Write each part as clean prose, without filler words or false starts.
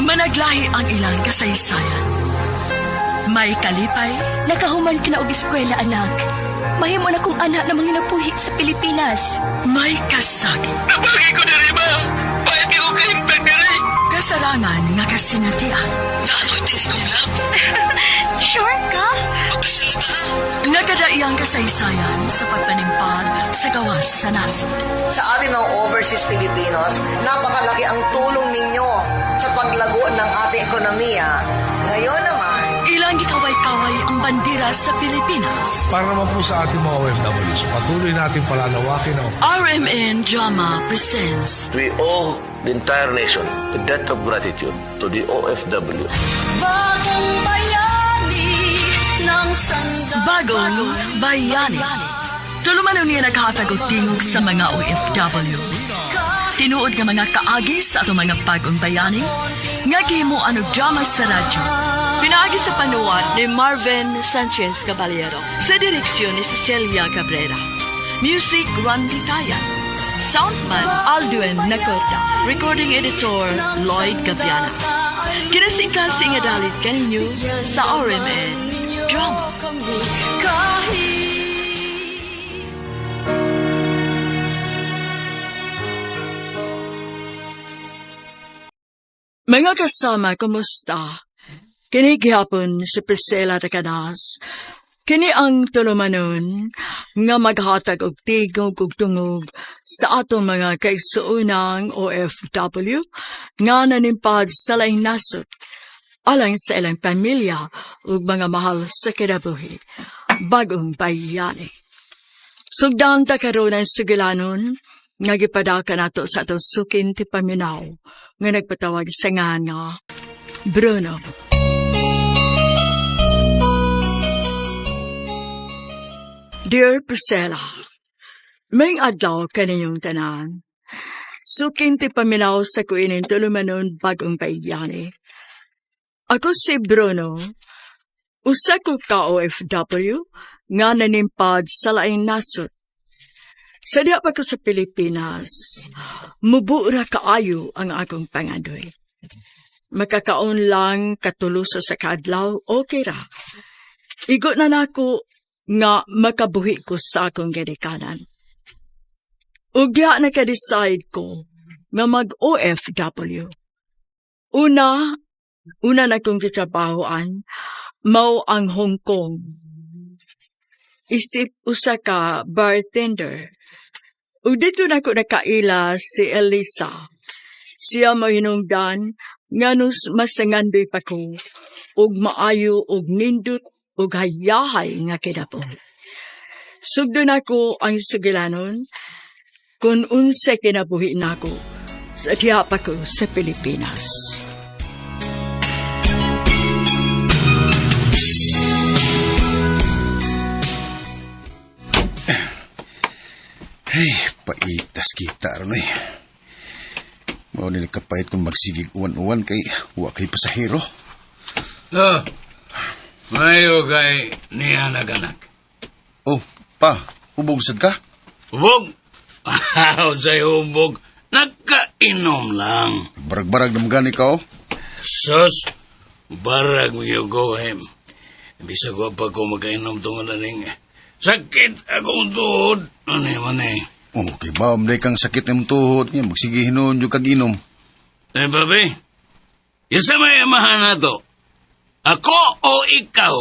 Managlahi ang ilang kasaysayan. May kalipay, Nakahuman ka na og eskwela, anak. Mahimo na kong anak na manginapuhi sa Pilipinas. may kasakit, Napagi ko diri, ma'am. Pahit ko kahintag diri. kasarangan nga kasinatian. Naano'y tinigong lab. Sure ka? Pagkasalita. Nagadaiyang kasaysayan sa pagpanimpag sa gawas sa nasod. Sa ating mga overseas Filipinos, napakalaki ang tulong ninyo sa paglago ng ating ekonomiya. Ngayon naman, Ilang gikaway-kaway ang bandera sa Pilipinas. Para naman po sa ating mga OFWs, patuloy natin palalawakin ang RMN Drama presents We owe the entire nation a debt of gratitude to the OFW. Bagong Bayani. Tulumanon niya naghatag og tingog sa mga OFW. Tinuod nga mga kaagi sa atong mga bagong bayani, nga gihimuan og drama sa radyo. Pinaagi sa panuwan ni Marvin Sanchez Caballero. Sa direksyon ni Cecilia Cabrera. Music, Randy Tayan. Soundman, Aldwin Nacorda. Recording editor, Lloyd Gabiana. Kinasing-kasing nga dalit kaninyo sa RMN Drama. Mga kasama, kumusta? Kini gihapon si Priscilla de Canas. Kini ang tulumanon nga maghatag og tigog ug tungog sa atong mga kaigsuunang OFW nga nanimpad sa laing nasod alang sa ilang pamilya ug mga mahal sa kinabuhi. Bagong Bayani. Sugdan ta karon ang sugilanon nga gipadaka nato sa atong sukin ti paminaw nga nagpatawag sa nga Bruno. Dear Priscilla, may adlaw kaninyong tanan. Sukin ti paminaw sa kuinin tulumanon Bagong Bayani. Ako si Bruno, usa ko ka OFW nga nanimpad sa laing nasod. Sa diya pa ko sa Pilipinas, mubura kaayo ang akong pangadoy. Makakaon lang katuluso sa kadlaw, okay ra. Igo na nako nga makabuhi ko sa akong ginikanan. Ug diha naka-decide ko nga mag-OFW. Una na kong gitrabahoan, mao ang Hong Kong. Isip usa ka bartender. Ug dito na ko nakaila si Elisa. Siya mahinungdan nga nus masangandoy pa ko ug maayo ug nindot ug hayahay nga kinabuhi. Sugdo nako ang sugilanon kung unsa kinabuhi nako sa diha pa ko sa Pilipinas. Ay, paitas kita ron eh. Mao nila kapait kung magsigig uwan-uwan kay wakay pasahero. Mayo kay niya naganak. Oh, pa, ubugsad ka? Hubog? Sa'y hubog. Nagkainom lang. Barag-barag na magani ka oh. Sus, barag mo yung go him. Bisa ko pa ko magkainom tungkol na ning sakit akong tuhod. Ano naman eh. Oh, kay ba, may kang sakit ng tuhod niya, magsigihin nun yung kaginom. Eh, babe, isa may amahan na to. Ako o ikaw?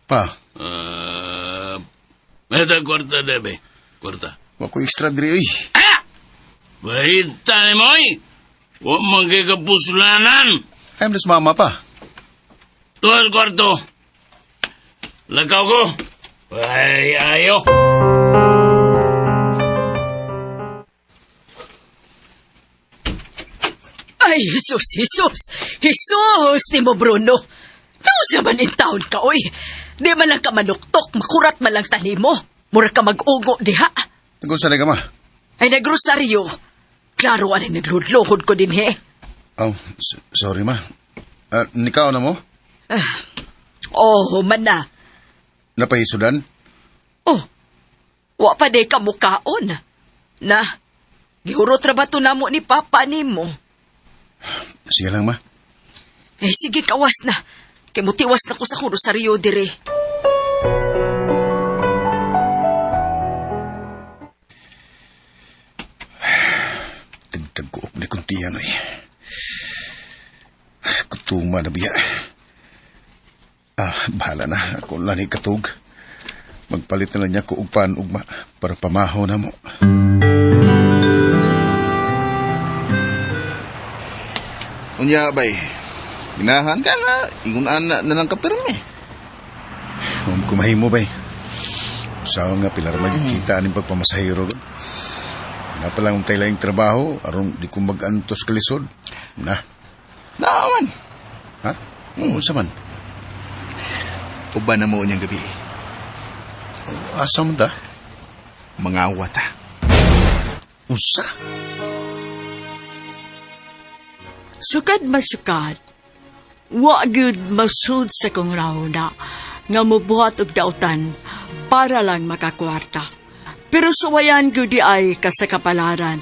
Pa, Meta kwarta, debe. Kwarta. wako extra diri eh. Ah! Bahita ni mo eh. Huwag magkikapusulanan. Ay, mas mama pa. Tuwas kwarto. Lakaw ko. Ay, ayo. Ay, Jesus, ni mo, Bruno. Nausa man in taon ka, oy. Di man lang ka manuktok, makurat man lang tani mo. Mura ka mag-ugo, diha. Nagkonsala ka ma? Ay, nagrosaryo. Klaro, anay nagludlohod ko din, he. Oh, sorry ma. Nikaw na mo? Oh, man na. Napahisudan? Oh, wa pa de ka mukaon. Na, gihurot ra ba to namo ni Papa ni mo? Sige lang ma. Sige, kawas na. Kay mutiwas na ko sa kuno sa Rio dire. Tagtaguop na kong tiyan ay. Kutuma na biya. Bahala na. Ako lang ni katug. Magpalit na lang niya ko upan ugma para pamaho na mo. Unya, bay. Ginahan ka na. Ingunaan na lang kapirme. Kumahimo bay. Usawa nga pilar magkita aning pagpamasahiro. Na palang untay lang trabaho aron di ko mag-antos kalisod. Na. Naaman. Ha? Unsa man? Uban na mo unyang gabi. Asa man ta? Mga wata. Unsa? Sukad masukad. Wa gyud masud sa kong rauna nga mubuhat og dautan para lang makakwarta. Pero suwayan gyud di ay kasakapalaran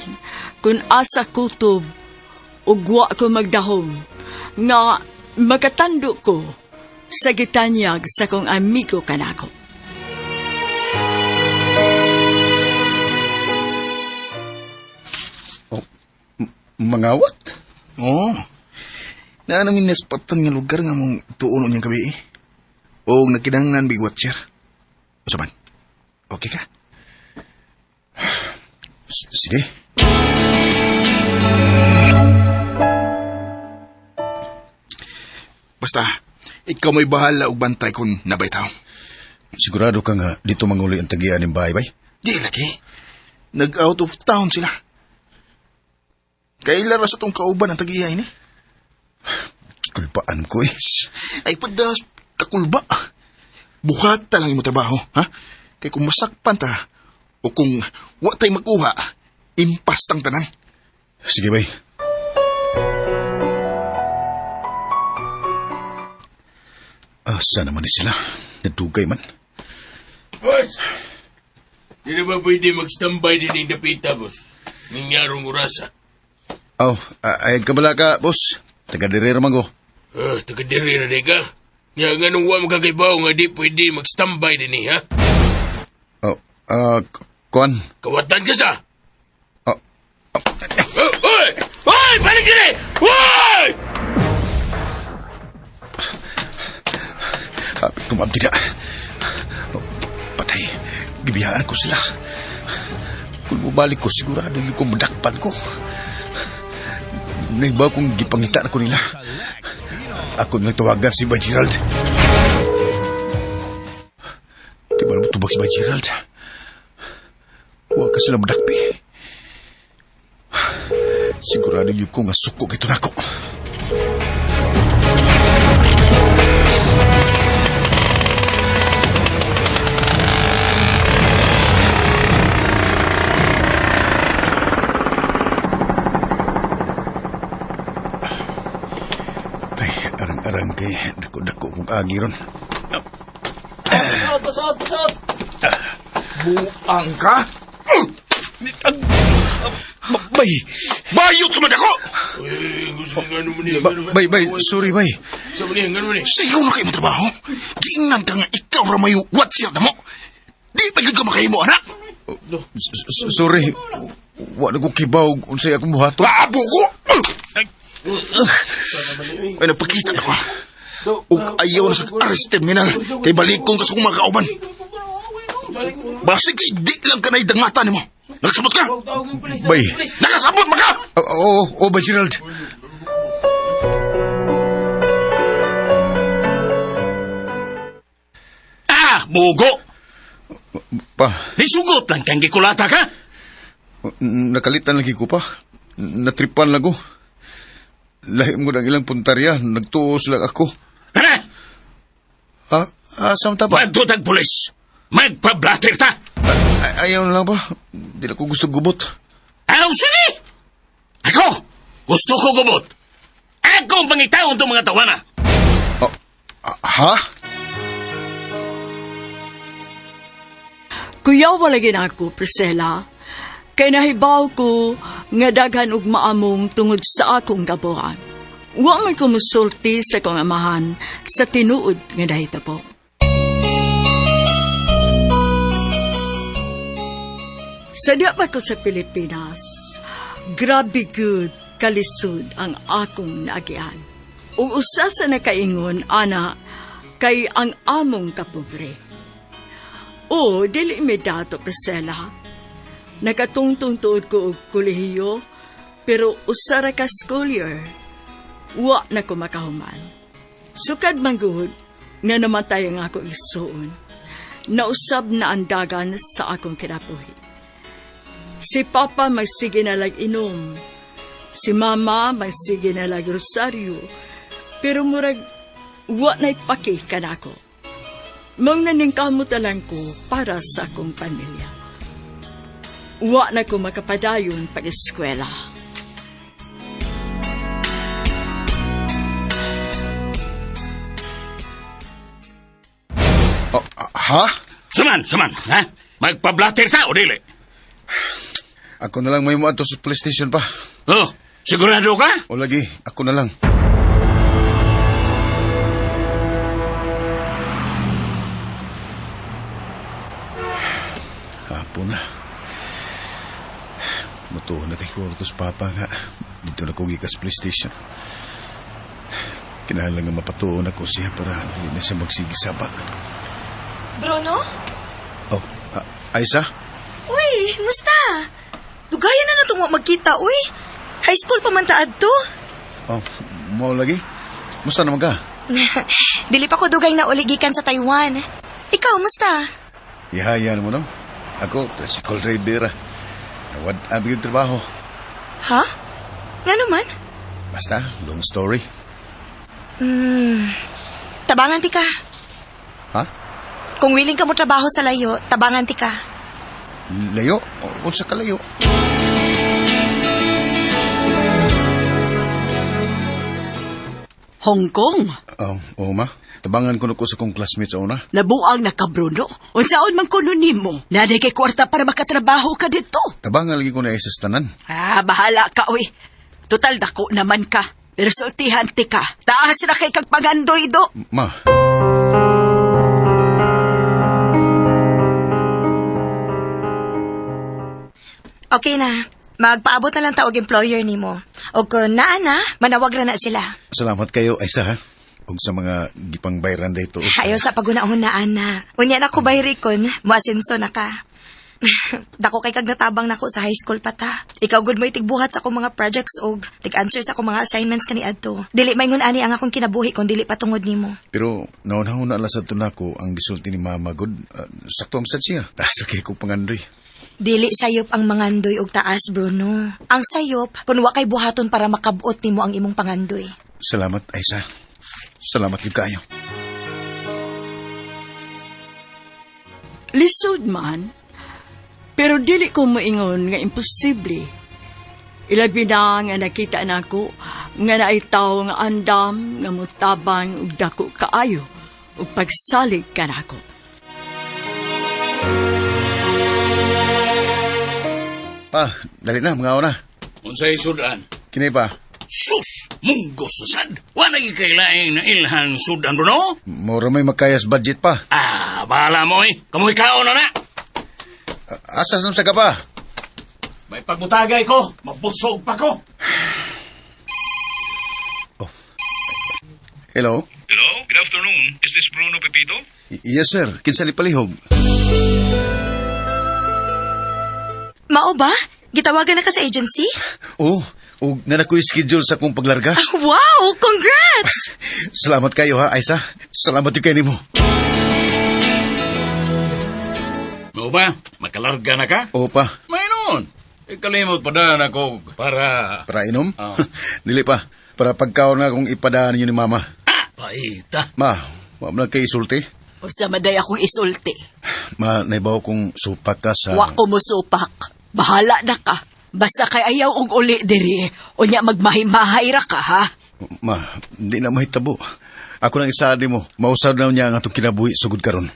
kun asa kutob ug wa ko magdahom nga makatando ko sa gitanyag sa kong amigo kanako. Mangawat? Oo. Na namin naspatan nga lugar nga mong tuuno niyang gabi. O nakinahanglan big watcher. O saban? Okay ka? Sige. Basta, ikaw may bahala og bantay kung nabay tao. Sigurado ka nga dito manguli ang tagian ng bahay bay? Di lagi. Nag-out of town sila. Kailan sa itong kauban ang tag-iya ini? Kulpaan ko is. Ay padas kakulba. Buhat ta lang yung trabaho, ha? Kay kung masakpan ta, o kung wa tay magkuha, impas tang tanan. Sige bay. Asa naman ni sila? Nadugay man. Boss! Di na ba pwede mag-standby din yung napita, boss? Nangyarong orasa. Ay kabala ka, boss. Taga-direra man ko. Taga-diri na di ka. Nga nga nung wa magkakaibaw nga di pwede mag-standby din ha? Kuan? Kawatan ka sa? Oh. Hoy! Hoy! Balik din eh! Hoy! Hapit kumabdi na. Patay. Bibiyaan ko sila. Kung bumalik ko, sigurado yung kumadakpan ko. Naibaw kong gipangitaan ko nila. Ako nang tawagan si Bay Gerald. Di ba naman tubag si Bay Gerald? Huwag ka sila madakpi. Sigurado yung kong asukog ito na ako. Arang kay dako-dako kong agi ron. Pasod! Buang ka? Bay! Bayot ka man ako! Gusto nga naman niya. Bay, sorry, bay. Sa maniya, nga naman eh. Sayo na kayo mo trabaho. Giingnan ka nga ikaw ramayo watcher na mo. Di pa yun ka makahimo, anak? Sorry. Wala ko kibaw unsay akong buhaton. Baabo ko! Ay, nagpakita na ko. Ug ayaw na sa arrest terminal. Kay balikon ka sa kong mga kauban. Basig kay di lang ka na idangatan mo. Nagsabot ka? Bay. Nakasabot ba ka? Oo, Bay Gerald. Bugo! Pa, Nisugot lang kang gikulata ka? nakalitan lagi ko pa. Natripan lang ko. Lahim ko ng ilang puntarya. Nagtuos lang ako. Ano? Asam ta ba? Magdutag pulis! Magpablatter ta! Ayaw na lang ba? Di na ko gusto gubot. Sige! Ako! Gusto ko gubot! Ako ang pangitaon itong mga tawana! Ha? Kuya walagin ako, Priscilla. Kay nahibaw ko nga daghan og maamong tungod sa akong gabuhan. Wa man ko musulti sa kong amahan sa tinuod nga dahita po. Sa diapa ko sa Pilipinas, grabe good kalisod ang akong naagian. Ug usa sa nakaingon, ana, kay ang among kapobre. O, dili mi dato, Priscilla. Nakatungtong tuod ko og kolehiyo, pero usara ka school year. Wa na ko makahuman. Sukad manggod nga namatay ang akong isuon. Nausab na ang dagan sa akong kinabuhi. Si Papa magsige na lag inom. Si Mama magsige na lag rosaryo. Pero murag wa na ipaki kanako. Mong naningkamutalan ko para sa akong pamilya. Wa na ko makapadayon pag-eskwela. Ha? Saman, ha? Magpablatter ka o dili? Ako na lang may mo ato sa police station pa. Oh, sigurado ka? O lagi, ako na lang. Hapon na. Matuon na kay Kurtos Papa nga. Dito na ko gikas police station. Kinahanglan nga mapatuon ako siya para hindi na siya magsigisaba. Bruno? Oh, Aisa? Uy, musta? Dugayan na natong magkita, uy. High school pa man taad to. Oh, mo lagi? Musta naman ka? Dili pa ko dugay na uligikan sa Taiwan. Ikaw, musta? Ihaya mo no? Ako, si Col Rivera. Nawad abig yung trabaho. Ha? Nga naman? Basta, long story. Tabangan ti ka. Ha? Kung willing ka mo trabaho sa layo, tabangan ti ka. Layo? O sa kalayo? Hong Kong. Oo ma. Tabangan ko na ko sa kong classmates una. Nabuang na ka, Bruno. Unsaon man kuno nimo? Naday kay kwarta para makatrabaho ka dito. Tabangan lagi ko na isa sa tanan. Bahala ka, uy. Total dako naman ka. Pero sultihan ti ka. Taas na kay kag pagandoy do. Ma. Okay na. Magpaabot na lang tawag employer nimo. O kung naa na, manawag na sila. Salamat kayo, Aisa ha. Og sa mga gipang bayran dito. Ayaw sa pagunahon-naan na. Unya na ko bayrikon, muasinso na ka. Dako kay kag natabang nako sa high school pa ta. Ikaw good mo itigbuhat sa akong mga projects og tig-answer sa akong mga assignments kani adto. Dili may ngun ani ang akong kinabuhi kung dili patungod nimo. Pero naunahon na alas ato nako ang gisulti ni Mama God. Sakto ang sad siya. Taas na kay kong pangandoy. Dili sayop ang mangandoy og taas, Bruno. Ang sayop kun wa kay buhaton para makabot nimo ang imong pangandoy. Salamat, Aisa. Salamat yung kayo. Lisod man, pero dili ko moingon nga imposible. Ilabi na nga nakita nako nga naay tawo nga andam nga mutabang ug dako kaayo ug pagsalig kanako. Pa, dali na, mga na. Unsay sudan? Kinay pa. Sus! Munggos na sad! Wala kailaing na ilhan sudan, Bruno? Mura may magkayas budget pa. Bahala mo eh. Kamuhi kao na. Asas nam sa ka pa? May pagbutagay ko. Mabusog pa ko. Hello? Hello, good afternoon. Is this Bruno Pepito? Yes, sir. Kinsa ni palihog? Mao ba? Gitawagan na ka sa agency? Oo. O na nakoy schedule sa kong paglarga. Wow! Congrats! Salamat kayo ha, Aisa. Salamat yung kayo mo. Mo ba? Makalarga na ka? Oo pa. May noon. Ikalimot pa daan ako para... Para inom? Oh. Dili pa. Para pagkaon na kung ipadaan niyo ni Mama. Paita. Ma, wala mo na kayo isulti? O sa maday akong isulti. Ma, naibaw kong supak ka sa... Wa ko musupak. Bahala na ka. Basta kay ayaw og uli diri. O niya magmahimahay ra ka, ha? Ma, hindi na mahitabo. Ako nang isaadi mo. Mausad na niya ang atong kinabuhi sugod karon.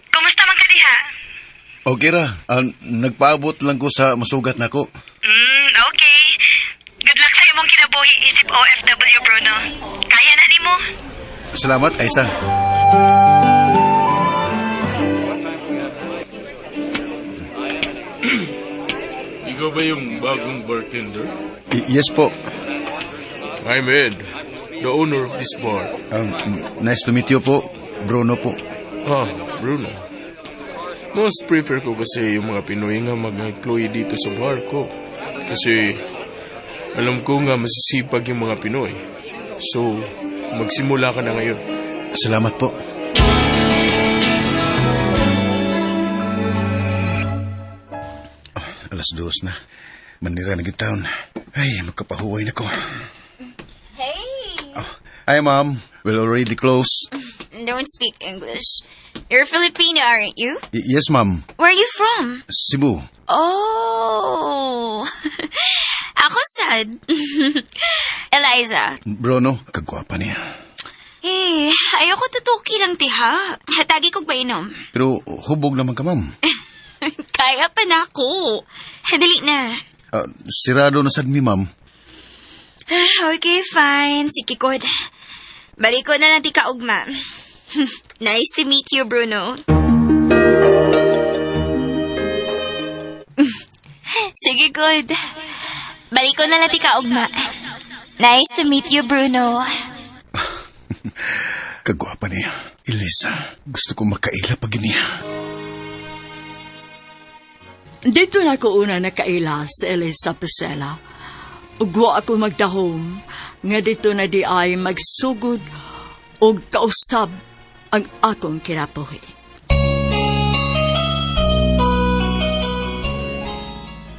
Kumusta man ka diha? Okay ra, nagpaabot lang ko sa masugat nako. Okay. Good luck sa imong kinabuhi isip OFW, Bruno. Kaya na ni mo. Salamat, Aisa. Ikaw ba yung bagong bartender? Yes po. I'm Ed, the owner of this bar. Nice to meet you po, Bruno po. Bruno. Most prefer ko kasi yung mga Pinoy nga mag-employee dito sa bar ko. Kasi alam ko nga masisipag yung mga Pinoy. So, magsimula ka na ngayon. Salamat po. Alas 2 na. Manira na gitaon. Ay, magkapahuway na ko. Hey! Hi, Mom. We're already close. Don't speak English. You're Filipino, aren't you? Yes, Mom. Where are you from? Cebu. Oh! Ako sad. Eliza. Bruno, kagwapa niya. Hey, ayoko tutuki lang, tiha. Hatagi kong painom. Pero hubog naman ka, Ma'am. Kaya pa na ako. Dali na. Sirado na sad mi, Ma'am. Okay, fine. Sige, Kod. Balik ko na lang ti kaugma. Nice to meet you, Bruno. Sige, good. Balik ko na lang ti kaugma. Nice to meet you, Bruno. Kagwapa niya. Elisa, gusto ko makaila pag niya. Dito na ko una nakaila sa Elisa Priscilla. Ugwa ako magdahom nga dito na di ay magsugod o kausab ang akong kinabuhi.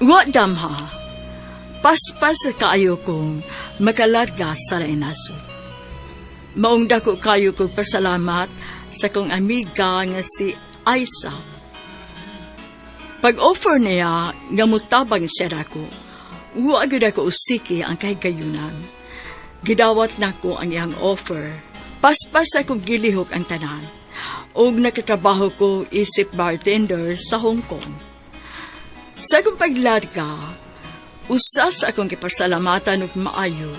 Wa damha, paspas kaayo kong makalarga sa Reinaso. Maong dako kayo kong pasalamat sa kong amiga nga si Aisa. Pag-offer niya nga mutabang siya ako, huwag ako usiki ang kahigayunan. Gidawat na ko ang iyang offer. Paspas akong gilihok ang tanan. O nakatrabaho ko isip bartender sa Hong Kong. Sa akong paglarga, usas akong kipasalamatan ug maayo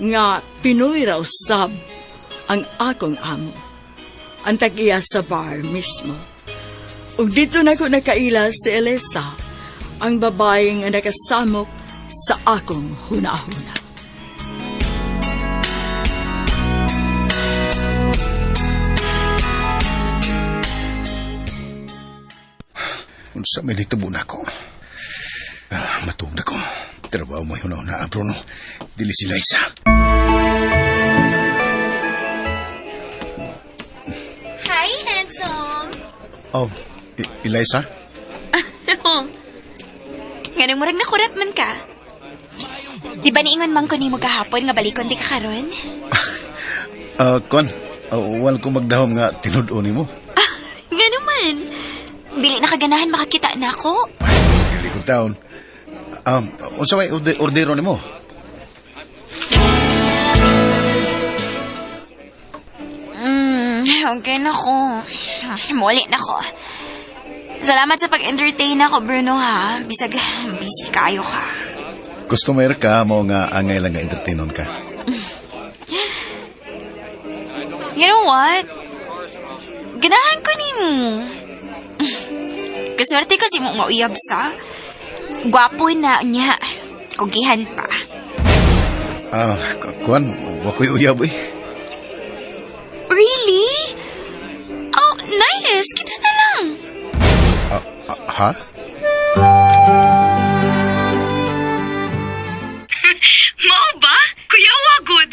nga Pinoy raw sab ang akong amo. Ang tag-iya sa bar mismo. Ug dito na ko nakaila si Elisa, ang babae nga nakasamok sa akong hunahuna. Unsa may nitabo na ko. Matug na ko. Trabaho mo hunahuna, Bruno. Dili si Liza. Hi, handsome. Oh, Eliza? Ganun mo rin nakurat man ka. Di ba niingon man ko ni mo kahapon nga balikon di ka karon? Kon, wal ko magdahom nga tinud-o ni mo. Ganun man. Dili nakaganahan makakita na ako. Dili ko taon. Unsa may ordero ni mo? Okay na ko. Muli na ko. Salamat sa pag-entertain ako, Bruno, ha? Bisag, busy kayo ka. Customer ka mo nga angay lang nga entertainon ka. You know what? Ganahan ko ni mo. Kaswerte kasi mo mauyab sa. Gwapo na niya. Kugihan pa. Kuan, wakoy uyab eh. Really? Oh, nice. Kita na lang. Ha? Mao ba? Kuya Wagod.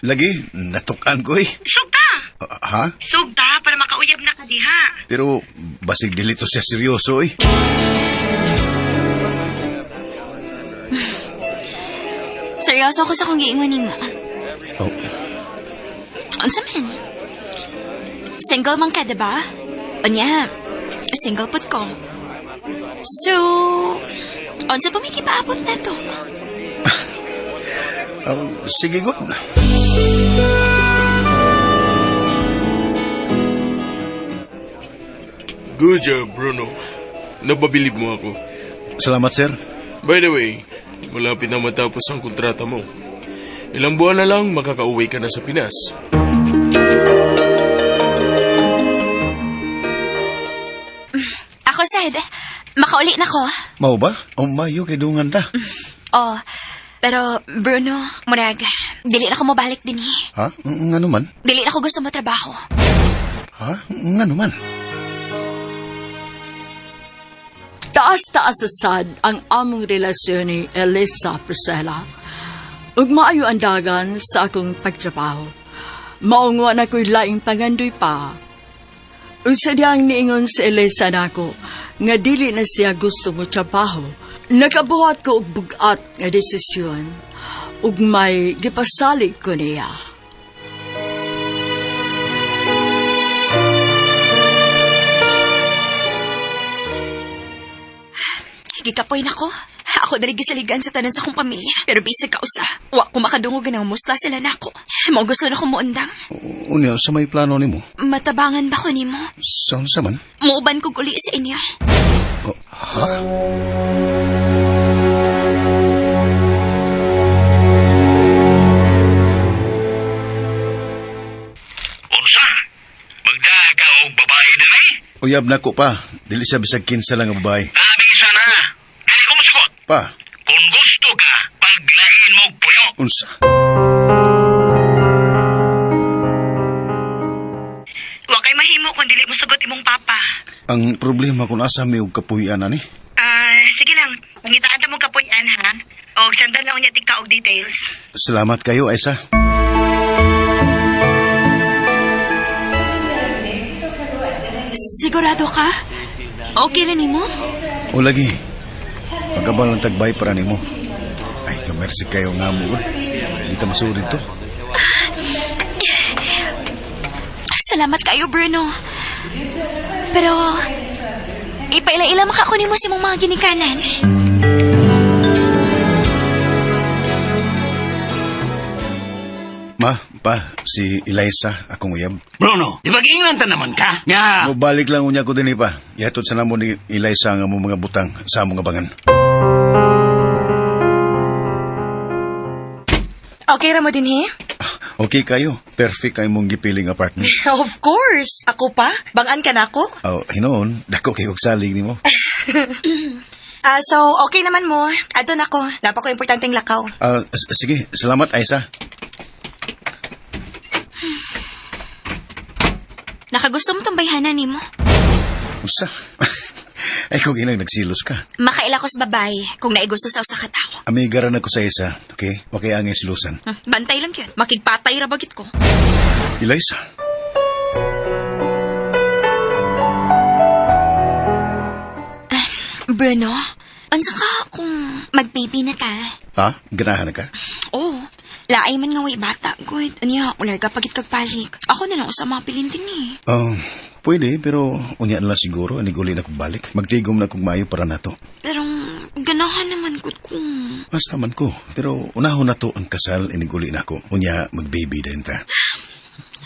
Lagi, natukan ko eh. Sugta. Ha? Sugta para makauyab na ka diha. Pero basig dilito siya seryoso eh. Seryoso ako sa kong giingon ni mo. Oh. Unsa man? Single man ka, diba? O niya, single put ko. So, unsa pa may kipaabot na to? Sige, good. Good job, Bruno. napabilib mo ako. Salamat, sir. By the way, malapit na matapos ang kontrata mo. Ilang buwan na lang makakauwi ka na sa Pinas. Ako, Sad. Makauli na ko. Mao ba? O mayo kay dungan ta. Oh, pero Bruno, murag, dili na ko mabalik din eh. Ha? Nga naman? Dili na ko gusto mo trabaho. Ha? Nga naman? Taas-taas sa sad ang among relasyon ni Elisa Priscilla. Ug maayo ang dagan sa akong pagtrabaho. Maungwa na ko'y laing pangandoy pa. Ug sadyang niingon si Elisa nako nga dili na siya gusto mo trabaho. Nakabuhat ko og bugat nga desisyon ug may gipasalig ko niya. Gikapoy na ko. Ako na rin gisaligan sa tanan sa akong pamilya. Pero bisag ka usa. Wa ko makadungog ng musla sila nako. Mao gusto na ko muundang. Unya, sa may plano nimo? Matabangan ba ko nimo? Saan sa man? Muuban ko uli sa inyo. Oh, ha? Unsa? Magdaga og babae dali? Uyab na ko pa. Dili siya bisag kinsa lang ang babae. Labi sana. Dili ko masukot. Pa, Kung gusto ka, paglain mo og puyo. unsa? Wa kay mahimo kung dili mo sugot imong papa. Ang problema kung asa may og kapuy-an ani. Sige lang. Pangitaan ta mo kapuy-an ha. Og sandan lang unya tika og details. Salamat kayo, Aisa. Sigurado ka? Okay na nimo? O lagi, pagkabal ng tagbay para nimo. Ay, kamersi kayo nga mo. Di ta masurid to. Salamat kayo, Bruno. Pero, ipaila-ila maka ko nimo si mong mga ginikanan. Ma, pa, si Eliza, akong uyab. Bruno, di ba giingnan ta naman ka? Nga, Mubalik lang unya ko din pa. Yatod sa namo ni Eliza nga mo mga butang sa among abangan. Okay ra mo din he? Okay kayo. Perfect kayo mong gipiling apartment. Of course. Ako pa? Bangan ka na ako? Oh, hinoon, dako kayo og salig nimo. So, okay naman mo. Adto na ko. Napa ko importanteng lakaw. Sige, salamat, Aisa. Nakagusto mo tong bayhanan nimo? Usa? Ay, kung inang nagsilos ka. Makaila ko sa babay kung naigusto sa usa ka tawo. Amigaran ako sa isa, okay? Okay ang silusan. Bantay lang yun. Makigpatay ra bagit ko. Eliza. Bruno, ansa ka kung mag-baby na ta? Ha? Ganahan na ka? Oo. Laay man nga way bata, good. Anya, ular ka pagit kagpalik. Ako na lang usama pilintin eh. Pwede, pero unya na lang siguro, aniguli na kong balik. Magtigom na kong mayo para nato. Pero, ganahan naman ko kung... Basta man ko, pero unahon na to ang kasal, iniguli na ko. Unya, mag-baby din ta.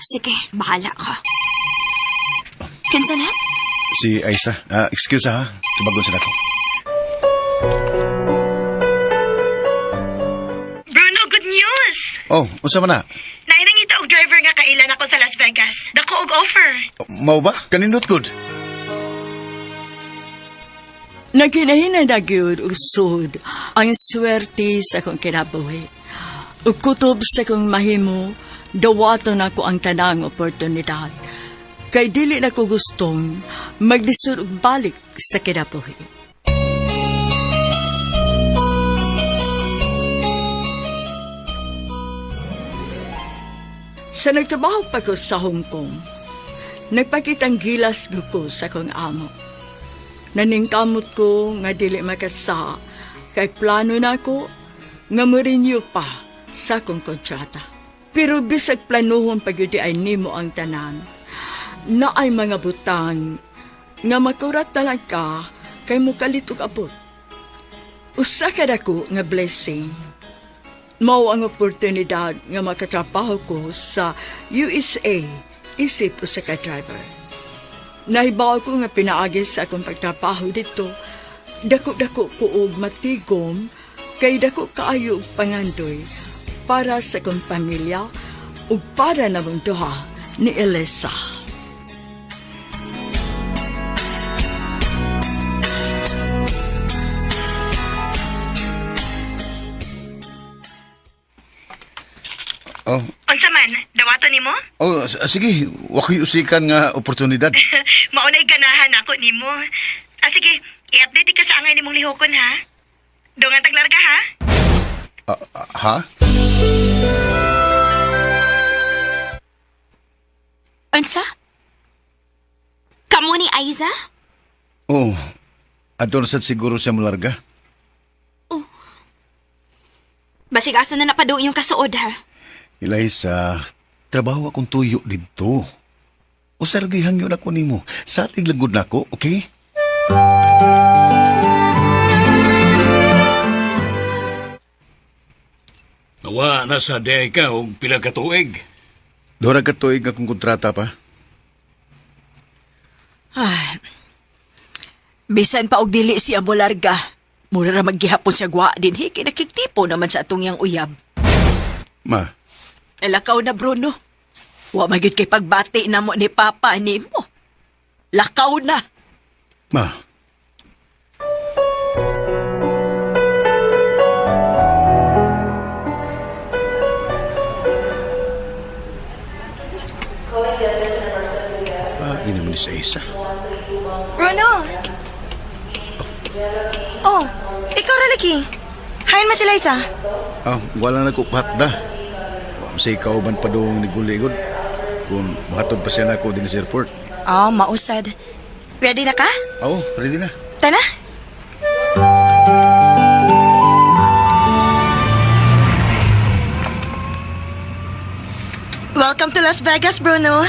Sige, bahala ka. Kinsa na? Si Aisa. Excuse ha, tubagon sa nako. Bruno, good news! Oh, unsa man na? Nainangita og driver nga kailan ako sa Las Vegas. Dako og offer. Mao ba? Kanindot good. Naghinahina na gyud og sud ang swerte sa akong kinabuhi. Ug kutob sa akong mahimo, dawaton ako ang tanang oportunidad. Kay dili na ko gustong maglisod og balik sa kinabuhi. Sa nagtrabaho pa ko sa Hong Kong, nagpakitang gilas ko sa akong amo. Naningkamot ko nga dili makasa kay plano na ko nga ma-renew pa sa akong kontrata. Pero bisag planuhon pagyudi ay nimo ang tanan, na ay mga butang nga makurat talang ka kay mukalit og abot. Usa ka dako nga blessing. Mao ang oportunidad nga makatrabaho ko sa USA isip usa ka driver. Nahibaw ko nga pinaagi sa akong pagtrabaho dito. Dako-dako ko og matigom, kay dako kaayo og pangandoy para sa akong pamilya ug para na mong duha ni Elisa. Oh, Unsa man, dawato nimo? oh sige, wakoy usikan nga oportunidad. Maunay ganahan ako nimo. Sige, i-update ka sa angay nimong lihokon ha. Dungan taglarga ha. Ha? Unsa? Kamu ni Aiza? Oh, adto na sad siguro siya malarga. Basig asa na napado yung kasuod ha? Eliza, trabaho akong tuyo dito. O saragay hangyo na ko nimo. Salig lagod na ko, okay? Nawa na sa day ka og pila ka tuig. Dora ka tuig akong kontrata pa. Bisan pa og dili siya mo larga. Mura ra maggihapon sa gwa din hi, kinakiktipo naman sa atong yang uyab. Ma, Lakaw na, Bruno. Wa magyud kay pagbati na mo ni Papa ni mo. Lakaw na. ma. Ini mo ni sa isa. Bruno! Oh, ikaw ra lagi. Hain man si Liza. Wala na ko patda. Wa sa ikaw ban pa doong niguligod. Kung mahatod pa siya na ako din sa airport. Oh, mausad. Ready na ka? Oh, ready na. Tana? Welcome to Las Vegas, Bruno.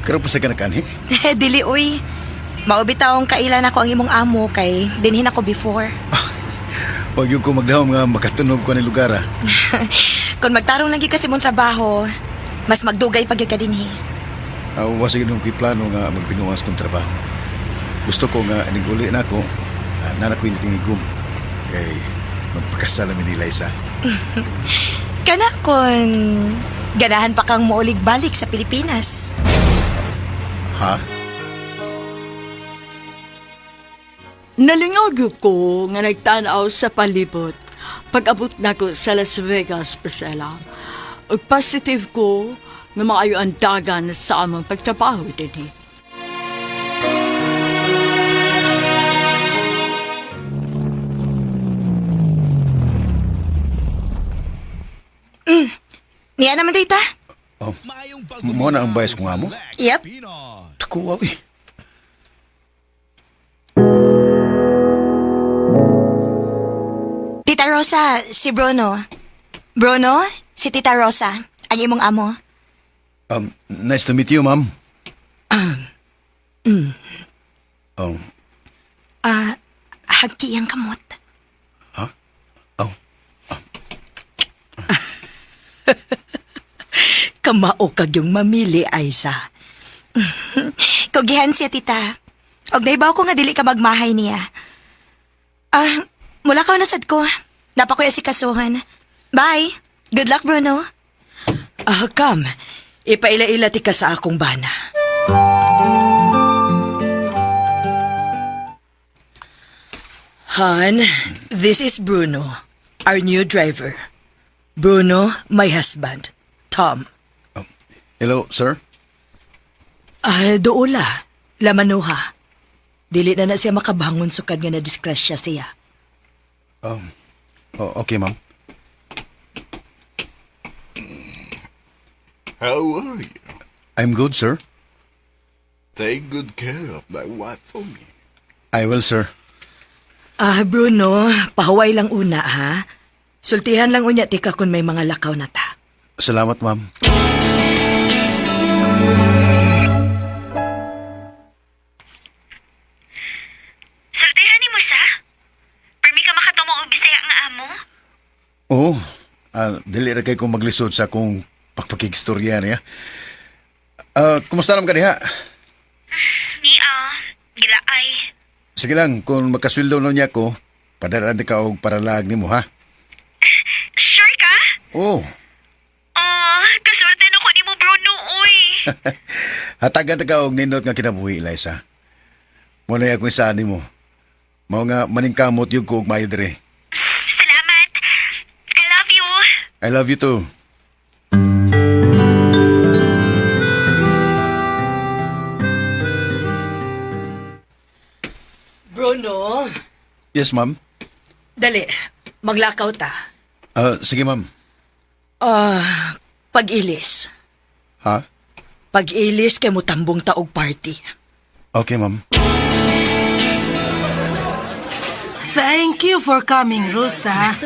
Karon pa sa kanakan, Dili, uy. Maubitawong kailan ako ang imong amo kay dinhin ako before. Wag yung ko magdahom nga makatunog ko ng lugar, Kung magtarong lagi kasi mong trabaho, mas magdugay pag ka dinhi. Wasig nung plano nga magbinuwas kong trabaho. Gusto ko nga aniguli na ako, nanak ko yung tinigum. Kay magpakasal namin ni Liza. Kana kung ganahan pa kang maulig-balik sa Pilipinas. Ha? Nalingog ko nga nagtanaw sa palibot pag-abot na ko sa Las Vegas, Priscilla. Ug positive ko nga maayo ang dagan sa among pagtrabaho din. Niya naman dita? Oh, mo na ang bayas kong amo? Yep. Takuwa, eh. Tita Rosa, si Bruno. Bruno, si Tita Rosa, ang imong amo. Nice to meet you, ma'am. Hagki ang kamot. Kamao kag yung mamili, Aiza. Kugihan siya, tita. Og naibaw ko nga dili ka magmahay niya. Mula ka na sad ko. Napa ko si kasuhan. Bye. Good luck, Bruno. Kam, ipaila-ila ti ka sa akong bana. Han, this is Bruno, our new driver. Bruno, my husband, Tom. Hello, sir. Doola, lamanuha. Dili na siya makabangon sukad nga na-disgrasya siya. Okay, ma'am. How are you? I'm good, sir. Take good care of my wife for me. I will, sir. Bruno, pahuway lang una, ha? Sultihan lang unya tika kung may mga lakaw na ta. Salamat, ma'am. Sultihan ni mo sa? Permi ka makatumo og Bisaya nga amo? Oo. Dili ra kay kong maglisod sa akong pagpakigstorya niya. Kumusta naman ka diha? gilaay. Sige lang, kung makasweldo na niya ko, padalaan ka og paralag nimo ha. Sure ka? Oo. Kasulti na ko ni mo, Bruno, uy. Hatagan ka og nindot nga kinabuhi, Eliza. Muna akong isa nimo. Mao nga maningkamot yung ko og maayo dire. Salamat. I love you. I love you too. Bruno, Yes, ma'am. dali. Maglakaw ta. Sige, ma'am. Pag-ilis. Ha? Pag-ilis kay mo tambong taog party. Okay, ma'am. Thank you for coming, Rosa.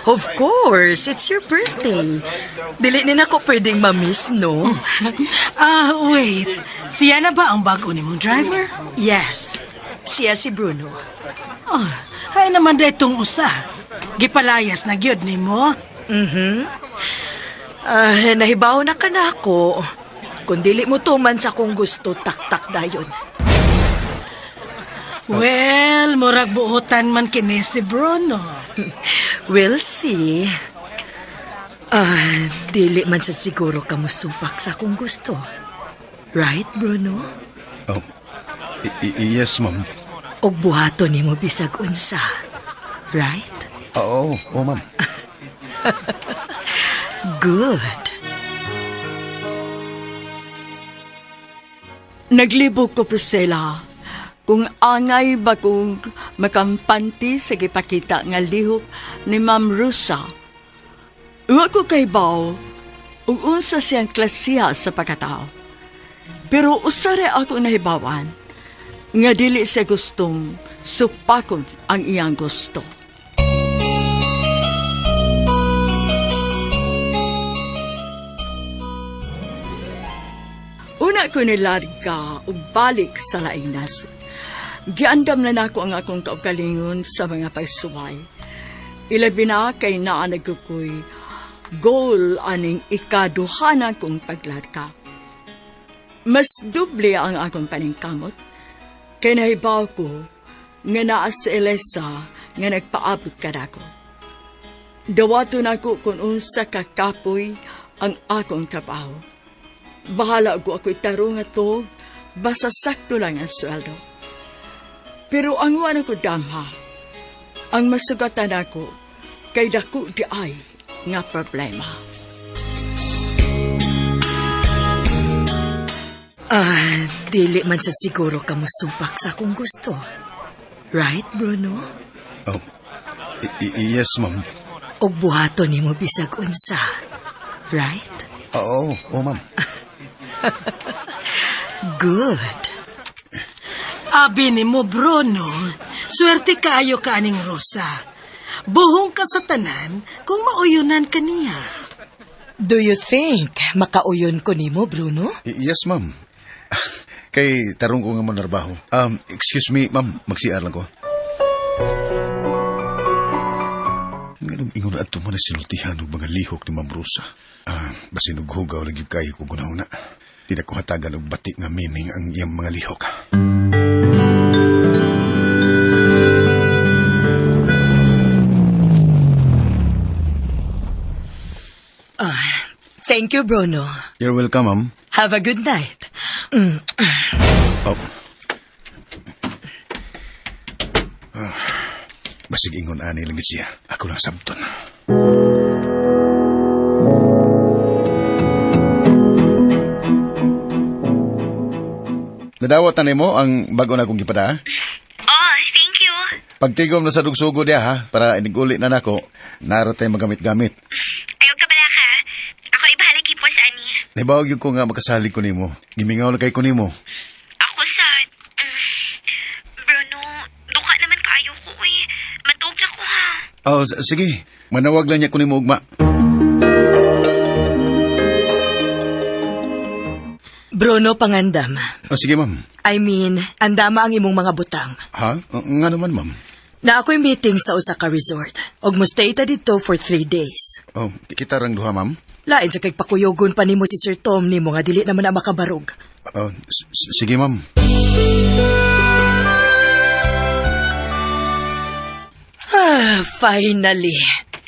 Of course, it's your birthday. Dili ni na ko pwedeng ma-miss, no? Wait. Siya na ba ang bago ni mong driver? Yes. Siya si Bruno. Oh, ay naman da itong usa. Gipalayas na gyud ni mo. Nahibaw na ka na ako. Kung dili mo tuman sa kung gusto, tak-tak dayon. Well, murag buotan man kini si Bruno. We'll see. Dili man sa siguro ka mo supak sa kung gusto. Right, Bruno? Oh, yes, ma'am. Og buhaton ni mo bisag unsa. Right? Oo, ma'am. Good. Naglibog ko, Priscilla. Kung angay ba kung makampanti sa gipakita nga lihok ni Ma'am Rosa. Uwa ko kay Bao, ug unsa siyang klasiya sa pagkatao. Pero usare ako nahibawan, nga dili siya gustong supakon ang iyang gusto. Una ko nilarga ug balik sa laing nasod. Giandam na nako ang akong kaugalingon sa mga pagsuway. Ilabi na kay naanag ko'y goal aning ikaduhana kong paglarka. Mas doble ang akong paningkamot. Kay nahibaw ko nga naa sa Elisa nga nagpaabot kadako. Dawato na ko kung unsa kakapoy ang akong trabaho. Bahala ko ako'y tarong at tog, basta sakto lang ang sweldo. Pero ang wala ko damha, ang masugatan ako kay dako di ay nga problema. Dili man sa siguro ka mo supak sa kung gusto. Right, Bruno? Oh, yes, ma'am. Og buhaton ni mo bisag unsa. Right? Oo, ma'am. Good. Abi ni mo, Bruno. Swerte kaayo ka aning Rosa. Buhong ka sa tanan kung mauyunan ka niya. Do you think makauyon ko nimo, Bruno? Yes, ma'am. Kay tarong ko nga manarbaho. Excuse me, ma'am. Mag-CR lang ko. Ganong ingon at tuman na sinultihan o mga lihok ni Ma'am Rosa. Basin og hugaw lagi kayo ko gunahuna. Di na ko hatagan og batik nga meaning ang iyang mga lihok. Thank you, Bruno. You're welcome, ma'am. Have a good night. Oh. Basig ingon ani lang siya. Ako lang sabton. Nadawat na mo ang bago na kong gipada. Thank you. Pagtigom na sa dugsugo diya ha, para iniguli na nako, naratay magamit-gamit. Ayaw ka bala ka. Ako ibahalag po sa ani. Nibawag yung ko nga makasalig ko nimo. Gimingaw na kay ko nimo. Ako sad. Bruno, duka naman kayo ko eh. Matog na ko ha. Oh, sige. Manawag lang niya ko nimo ugma. Bruno, pangandam. Oh, sige, ma'am. I mean, andama ang imong mga butang. Ha? Nga naman, ma'am. Na ako'y meeting sa usa ka resort. Og mo stay ta dito for 3 days. Oh, kita rang duha, ma'am. Lain sa kay pakuyogon pa nimo si Sir Tom nimo nga dili naman na makabarog. Oh, sige, ma'am. Finally.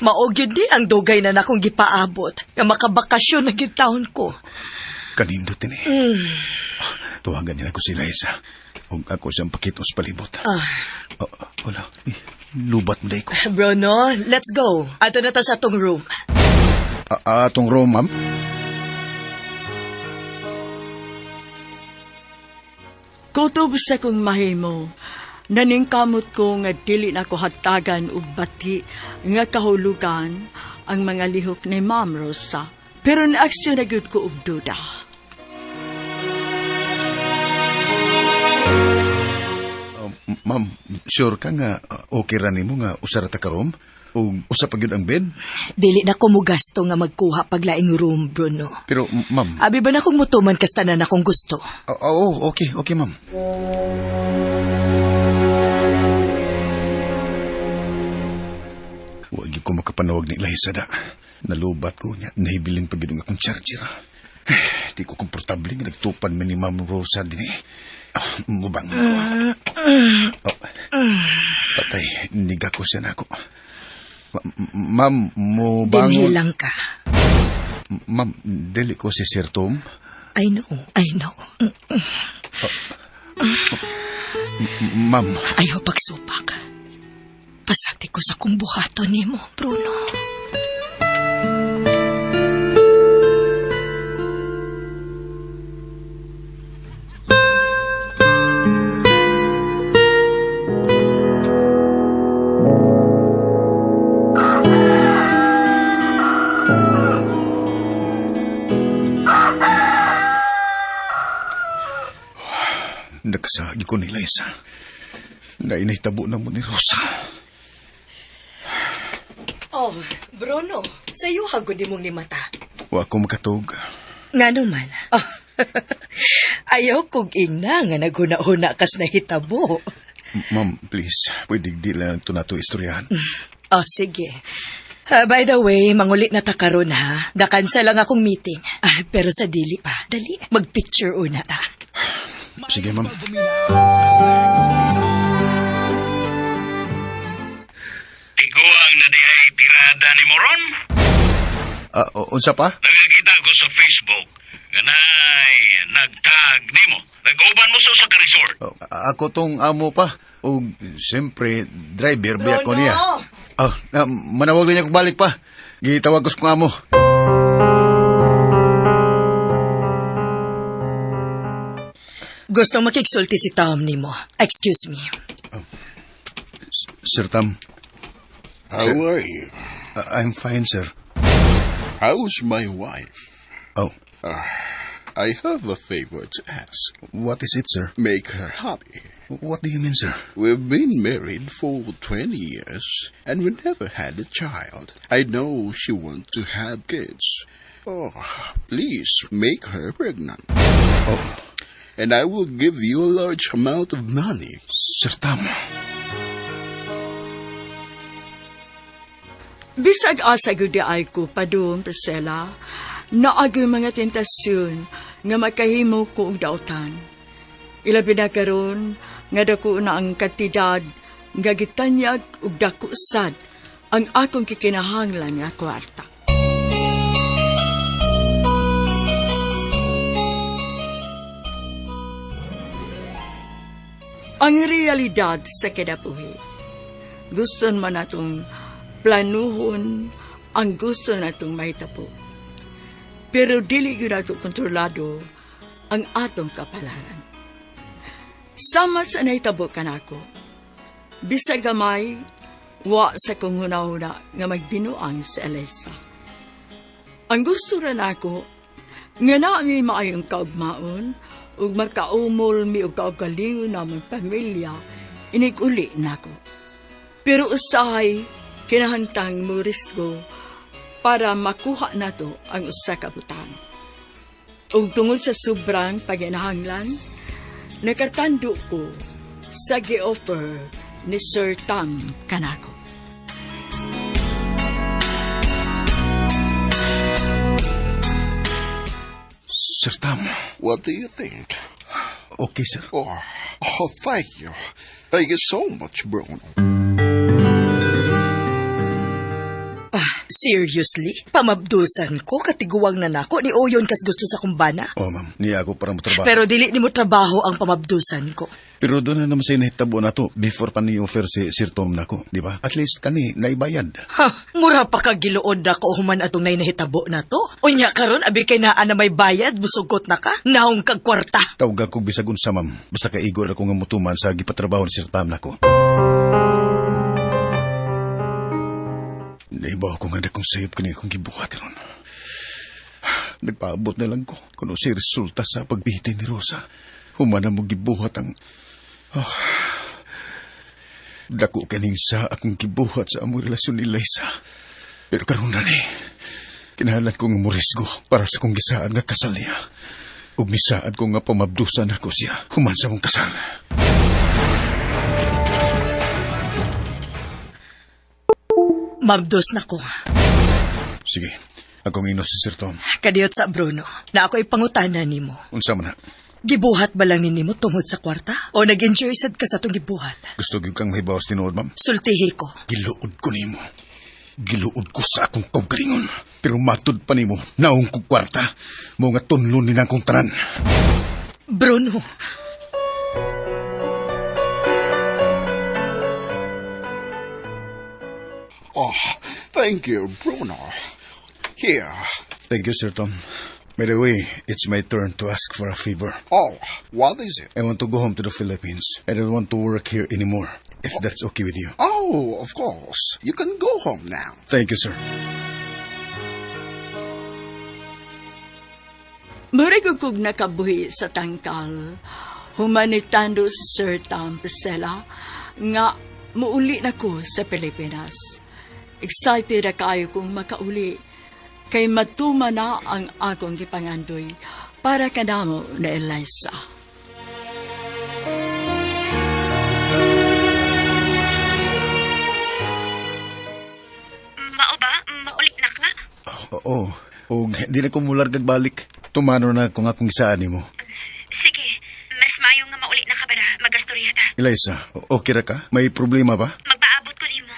Maogyod di ang dugay na nakong gipaabot nga makabakasyon na gitawon ko. Kanindot ini. Tuwagan niya ako si Liza. Huwag ako siyang pakitos palibot. Wala. Lubat mo ko. Bruno, let's go. Ato na ta sa atong room. Atong room, ma'am? Kutob sa kong mahimo, naningkamot ko nga dili na ko hatagan og bati nga kahulugan ang mga lihok ni Ma'am Rosa. Pero na-aksyon na gyud ko og duda. Ma'am, sure ka nga okay ra nimo nga usara ta karom? O usa pa gyud ang bed? Dili na ko mo gasto nga magkuha paglaing room, Bruno. Pero, ma'am... Abi ba na kong mutuman kas tanan akong gusto? Oo, okay, ma'am. Huwag ko makapanawag ni Liza da. Nalubat ko niya, nahibiling pag yun akong charger. Di ko komportable nga nagtupan mo ni Ma'am Rosa din eh. Mubangon ko. Patay, niga ko siya na ako. Ma'am, mubangon... Dinhilang ka. Ma'am, dili ko si Sir Tom. I know. Ma'am. Ayaw pagsupak. Pasati ko sa kong buhaton ni mo, Bruno. Nakasagi ko ni Liza. Nainahitabo na mo ni Rosa. Oh, Bruno, sa'yo hagod mong ni mata. Wa ko makatog. Nga naman. Oh, ayaw kong ina nga naghuna-huna kas nahitabo. Ma'am, please, pwede di lang ito na ito istoryahan. Oh, sige. By the way, mangulit na takaron ha. Gakansa lang akong meeting. Pero sa dili pa, dali. Mag-picture una ta. Sige, ma'am. Tiguang na di ay tirada ni Moron? Unsa pa? Nagakita ko sa Facebook. Ganay, nagtag ni mo. Nag-uban mo sa resort. Ako tong amo pa. O, siyempre, driver biya ko niya. Manawag na niya kung balik pa. Gitawag ko sa kong amo. Gusto makiksulti si Tom ni mo. Excuse me. Sir Tom. How are you? I'm fine, sir. How's my wife? Oh. I have a favor to ask. What is it, sir? Make her happy. What do you mean, sir? We've been married for 20 years, and we never had a child. I know she wants to have kids. Oh, please make her pregnant. Oh. And I will give you a large amount of money. Sir Tom. Bisag asa gudi ay ko padung, Priscilla, naagi mga tentasyon nga makahimo ko og dautan. Ilabi na karon nga dako na ang katidad nga gitanyag og dako sad ang akong kikinahanglan nga kwarta. Ang realidad sa kinabuhi, gusto man natong planuhon ang gusto natong mahitabo. Pero dili gyud nato kontrolado ang atong kapalaran. Sama sa nahitabo kanako, bisag gamay, wa sa kong hunahuna nga magbinuang sa Elisa. Ang gusto ra nako nga naami maayong kaugmaon ug makaumol mi og kaugalingon namang pamilya inig-uli nako. Pero usahay kinahantang mo risko para makuha nato ang usa ka butang. Ug tungod sa sobrang paginahanglan, nakatando ko sa gi-offer ni Sir Tom kanako. Sir Tom. What do you think? Okay, sir. Oh, thank you. Thank you so much, Bruno. Seriously? Pamabdusan ko, katiguwang na nako, ni Oyon kas gusto sa kumbana. Oh, ma'am. Niya ako para mo trabaho. Pero dili ni mo trabaho ang pamabdusan ko. Pero doon na naman sa'yo nahitabo na to before pa ni-offer si Sir Tom na ko, di ba? At least kani, naibayad. Mura pa kagilood na ko human atong nahitabo na to. Unya karon abi kay naa na may bayad, busugot na ka, naong kag kwarta. Tawag ako bisag unsa, ma'am. Basta kaigor ako nga mutuman sa gipatrabaho ni Sir Tom na ko. Naibaw ko nga na kung sayop kani akong gibuhat ron. Nagpaabot na lang ko kung si resulta sa pagbihitay ni Rosa. Humana mo gibuhat ang... Dako kaning sa akong gibuhat sa among relasyon ni Liza. Pero karon na ni, kinahalan ko nga morisgo para sa kong gisaan nga kasal niya. Ug misaan ko nga pamabdusan ako siya human sa mong kasal. Mabdos na ko. Sige, akong ino si Sir Tom. Kadiyot sa Bruno, na ako ipangutanan nimo. Unsa man na? Gibuhat ba lang nimo tungod sa kwarta? O nag-enjoy sad ka sa tong gibuhat? Gusto gyud kang mahibawas tinuod, ma'am? Sultihi ko. Giluod ko nimo. Giluod ko sa akong kaugalingon. Pero matud pa nimo, naong kong kwarta. Mo nga tunlon ni nang kong tanan. Bruno. Oh, thank you, Bruno. Here. Thank you, Sir Tom. By the way, it's my turn to ask for a favor. Oh, what is it? I want to go home to the Philippines. I don't want to work here anymore, if that's okay with you. Oh, of course. You can go home now. Thank you, sir. Murigugog na kabuhi sa tangkal. Humanitando si Sir Tom Priscilla nga muuli na ko sa Pilipinas. Excited na kayo kung makauli. Kay matuma na ang akong gipangandoy para kanamo na Eliza. Mao ba? Maulit na ka? Oo. O, di na ko mulargag balik. Tumano na kung akong isaan mo. Sige, mas mayong nga maulit na ka para magastorya ta. Eliza, okay ra ka? May problema ba? Magpaabot ko nimo.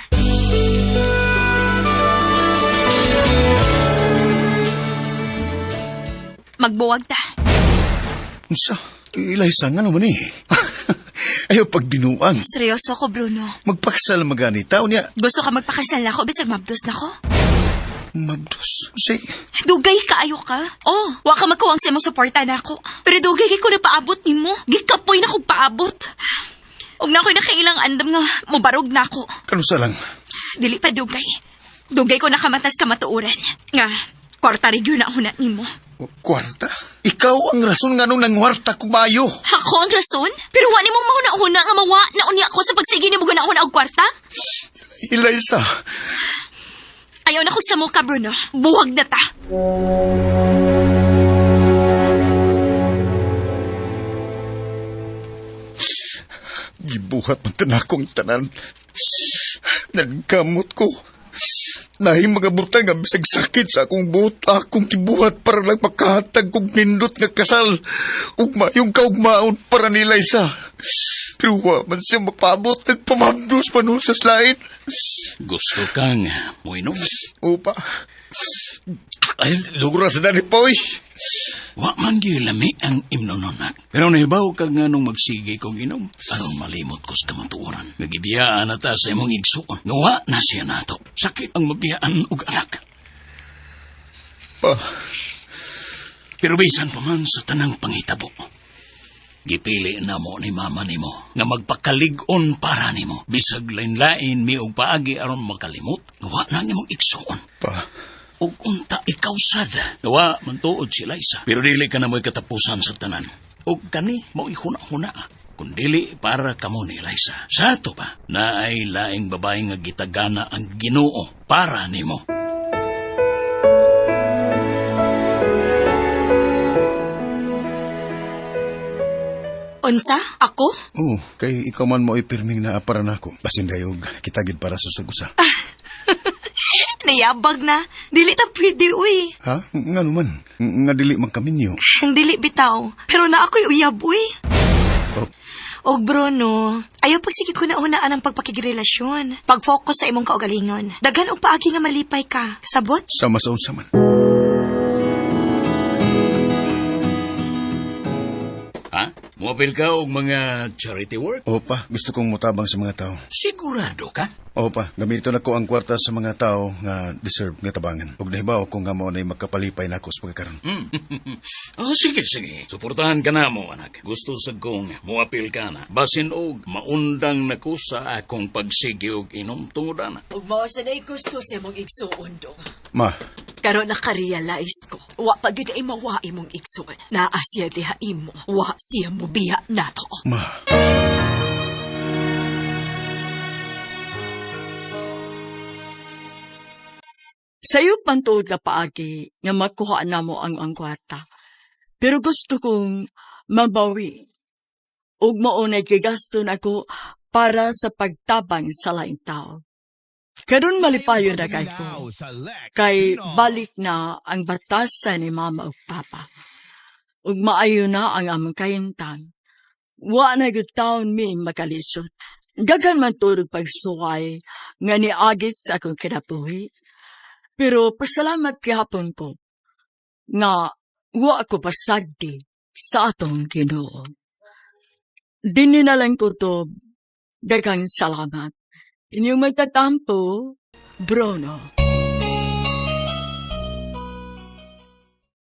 Magbuwag ta. Unsa? Eliza, nga naman eh. Ayaw pagbinuang. Seryoso ko, Bruno. Magpakasal maganita. O niya, Gusto ka magpakasal na ako, bisag mabdos na ko? mabdos. Say, Dugay kaayo ka. Oh, wa ka magkuwang sa mong suporta na ako. Pero dugay kay ko na paabot ni mo. Gikapoy na kong paabot. Huwag na ako'y nakailang andam nga mabarog na ako. kanusa lang. Dili pa dugay. Dugay ko nakamatas ka matuuran. Nga, kwarta rigyo na hunat ni mo. Kwarta? Ikaw ang rason nga nung nangwarta ko bayo. Ako ang rason? Pero wani mong mauna-una nga mawa na uni ako sa pagsige ni mo ganauna og kwarta? Eliza. Ayaw na kong sa ka, Bruno. Buwag na ta. Gibuhat man tanakong tanan. Nagkamot ko. Nahi mga butang nga bisag sakit sa akong buot. Akong gibuhat para lang makahatag kong nindot nga kasal. Ugma yung kaugmaon para ni Liza. Pero wa man siya mapabot. Nagpamabdos pa nun sa slide. Gusto kang muinom? Upa. Ay, lugra sa dani po eh. Wa man di lami ang imnononak. Pero nahibaw kag nga nung magsige kong inom. Aron malimot ko sa kamatuoran. Nagibiyaan na ta sa imong igsuon. Ngawa na siya nato. Sakit ang mabiyaan og anak. Pa. Pero bisan pa man sa tanang pangitabo. Gipili na mo ni mama nimo nga magpakalig-on para nimo. Bisag lain-lain mi og paagi aron makalimot. Ngawa na nimong igsuon. Pa. Og unta ikaw sad. Gawa man tuod si Liza. Pero dili ka na mo'y katapusan sa tanan. Og kani mo'y huna-huna. Kung dili para kamo ni Liza. Sa ato pa, na ay laing babae nga gitagana ang Ginoo para nimo. Unsa? Ako? Oo, kay ikaw man mo ipirming na para na ako. Basin dayog, kitagid para sa sagusa. Nayabag na. Dili ta pwede, uy. Ha? Nga naman. Nga dili man kaminyo. Dili bitaw. Pero na ako'y uyab, uy. Oh. Og Bruno, ayaw pagsige ko na unaan ang pagpakigrelasyon. Pag-focus sa imong kaugalingon. Daghan og paagi nga malipay ka. Sabot? Sama sa unsa man. Ha? Mobile ka og mga charity work? Opa, gusto kong mutabang sa mga tao. Sigurado ka? Opa, gamiton ako ang kwarta sa mga tao nga deserve nga tabangan. Ug nahibaw ko nga mao nay magkapalipay nako sa pagkakaroon. Sige, sige. Suportahan ka na mo, anak. Gusto sa kong muapil ka na. Basin og maundang nako sa akong pagsigi og inom tungod ana. Ug mao sa nay gusto sa mong igsuon dong. Ma, Karon nakarealize ko, wa pa gid ay mawai mong igsuon. Naa siya diha imo, wa siya mo biya nato. ma. Sa'yo pantuod na paagi nga makuha na mo ang kwarta. Pero gusto kong mabawi. Ug maunay gigaston ako para sa pagtabang sa laing tao. Karon malipayon na kay ko. Kay balik na ang batasan ni mama ug papa. Ug maayo na ang among kayintang. Wa na gyud taon ming makalisod. Daghan man tulog pagsuway nga niagis akong kinabuhi. Pero pasalamat gihapon ko nga wa ako pasagdi sa atong Ginoo. Dinhi na lang ko to. Daghang salamat. Inyong magtatampo, Bruno.